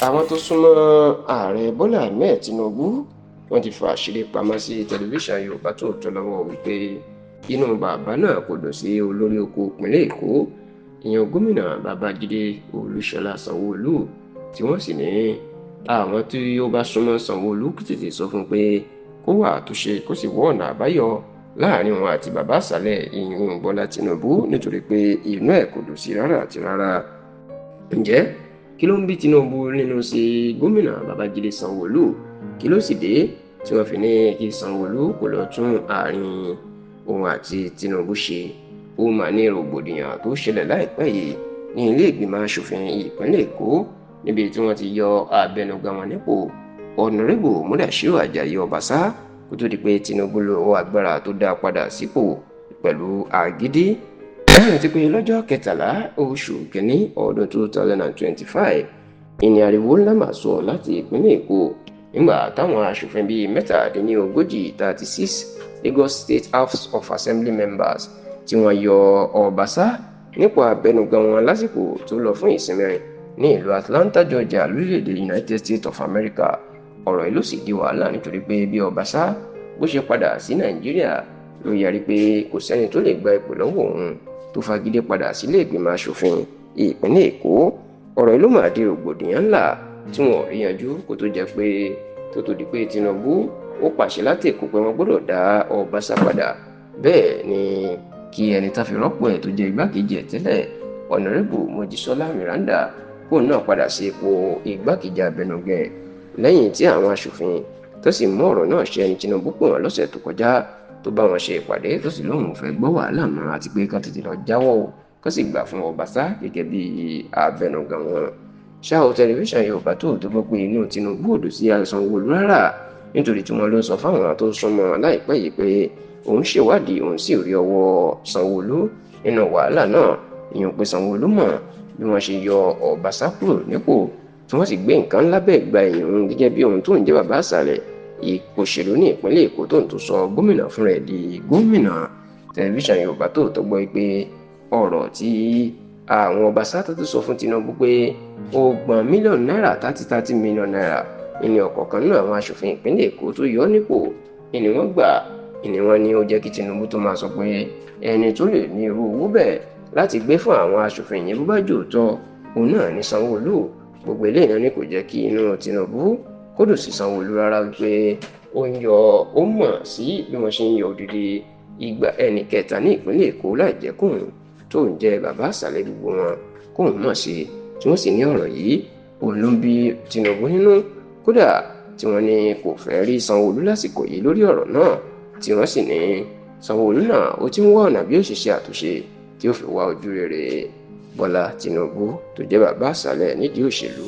Àwọn tó súnmọ́ ààrẹ Bọ́lá Ahmed Tinubu wọ́n ti fa àṣírí pamọ́ sí tẹlifíṣàn Yorùbá Tòótọ́ lọ́wọ́ wípé inú bàbá náà kò dùn sí olórí oko ìpínlẹ̀ Èkó ìyẹn gómìnà Babájídé Olúṣọlá Sanwó-Olú tí wọ́n sì ní àwọn tí ó bá súnmọ́ Sanwó-Olú tètè sọ fún pé kó wá àtúnṣe kó sì wọ́ ọ̀nà àbáyọ láàrin wọn àti bàbá àṣálẹ̀ ìyẹn Bọ́lá Tinubu nítorí pé inú ẹ̀ kò dùn sí rárá àti rárá. Ǹjẹ́ kí ló ń bí Tinubu nínú sí gómìnà Babájídé Sanwó-Olú kí ló sì dé tí wọ́n fi ní kí Sanwó-Olú kó lọ tún àárín òun àti Tinubu ṣe? Ó mà ní rògbòdìyàn tó ṣẹlẹ̀ láìpẹ́ yìí ní ilé ìgbìmọ̀ asòfin ìpínlẹ̀ Èkó níbi tí wọ́n ti yọ abẹnugan wọn nípò ọ̀nàrẹ́bù Mudashiru Ajayi Obasa kó tó di pé Tinubu lo agbára tó dá padà sípò pẹ̀lú agídí. Lẹ́yìn tí pé lọ́jọ́ 13 oṣù kìíní ọdún 2025 ìní ariwo ńlá mà sọ láti ìpínlẹ̀ Èkó nígbà táwọn aṣòfin bíi 36 Lagos State House of Assembly members tí wọ́n yọ Obasa nípò abẹnugan wọn lásìkò tó lọ fún ìsinmi ní ìlú Atlanta, Georgia lórílẹ̀‐èdè United States of America. Ọ̀rọ̀ yìí ló sì di wàhálà nítorí pé bí Obasa bó ṣe padà sí Nàìjíríà ló yarí pé kò sẹ́ni tó lè gba ipò lọ́wọ́ òun tó fagídé padà sílé ìgbìmọ̀ asòfin ìpínlẹ̀ Èkó. Ọ̀rọ̀ yìí ló máa di rògbòdìyàn ńlá tí wọn ò rí yanjú kó tó jẹ́ pé tó di pé Tinubu ó pàṣẹ láti Èkó pé wọ́n gbọ́dọ̀ dá Obasa padà. Bẹ́ẹ̀ ni kí ẹni tá fi rọ́pò ẹ̀ tó jẹ́ igbákejì ẹ̀ tẹ́lẹ̀ ọ̀nàrẹ́bù Mojísọ́lá Miranda kó náà padà sí ipò igbákejì abẹnugan lẹ́yìn tí àwọn aṣòfin tó sì mú ọ̀rọ̀ náà ṣe ẹni Tinubu pè wọ́n lọ́sẹ̀ tó kọjá tó bá wọn ṣe ìpàdé tó sì lóun fẹ́ gbọ́ wàhálà mọ́ àti pé kán tètè lọ jáwọ́ kán sì gbà fún Obasa gẹ́gẹ́ bí abẹnugan wọn. Ṣá o tẹlifíṣàn Yorùbá Tòótọ́ gbọ́ pé inú Tinubu ò dùn sí Sanwó-Olú rárá nítorí tí wọ́n ló ń sọ fáwọn tó súnmọ́ láìpẹ́ yìí pé òun ṣèwádìí òun sì rí ọwọ́ Sanwó-Olú nínú wàhálà náà ìyẹn pé Sanwó-Olú mọ̀ bí wọ́n ṣe yọ Obasa kúrò nípò tí wọ́n sì gbé nǹkan ńlá bẹ́ẹ̀ gba èèyàn gẹ́gẹ́ bí ohun tó ń jẹ́ bàbá àṣàlẹ̀ òṣèlú ní ìpínlẹ̀ Èkó tó ń tún sọ gómìnà fúnra ẹ̀ di gómìnà. Tẹlifíṣàn Yorùbá Tòótọ́ gbọ́ pé ọ̀rọ̀ tí àwọn Obasa tó sọ fún Tinubu pé $30 mílíọ̀nù 30 mílíọ̀nù náírà ìní ọ̀kọ̀ọ̀kan náà àwọn aṣòfin ìpínlẹ̀ Èkó tó yọ nípò ìní wọ́n gbà ìní wọn ni ó jẹ́ kí Tinubu tó máa sọ pé ẹni tó lè ní irú owó bẹ́ẹ̀ láti gbé fún àwọn aṣòfin yẹn bó bá jòótọ́ òun náà ní Sanwó-Olú. Gbogbo eléyìí náà ni kò jẹ́ kí inú Tinubu kó dùn sí Sanwó-Olú rárá wípé ó mọ̀ sí bí wọ́n ṣe ń yọ odidi ẹnì kẹta ní ìpínlẹ̀ Èkó láì jẹ́ kóun tó ń jẹ́ bàbá àṣàlẹ̀ gbogbo wọn kóun mọ̀ sí tí wọ́n sì ní ọ̀rọ̀ yìí òun ló ń bí Tinubu nínú kódà tí wọ́n ní kò fẹ́ rí Sanwó-Olú lásìkò yìí lórí ọ̀rọ̀ náà tí wọ́n sì ní Sanwó-Olú náà ó ti ń wá ọ̀nà bí ó ṣe ṣe àtúnṣe tí ó fi wá ojú rere Bọ́lá Tinubu tó jẹ́ bàbá àṣàlẹ̀ nídìí òṣèlú.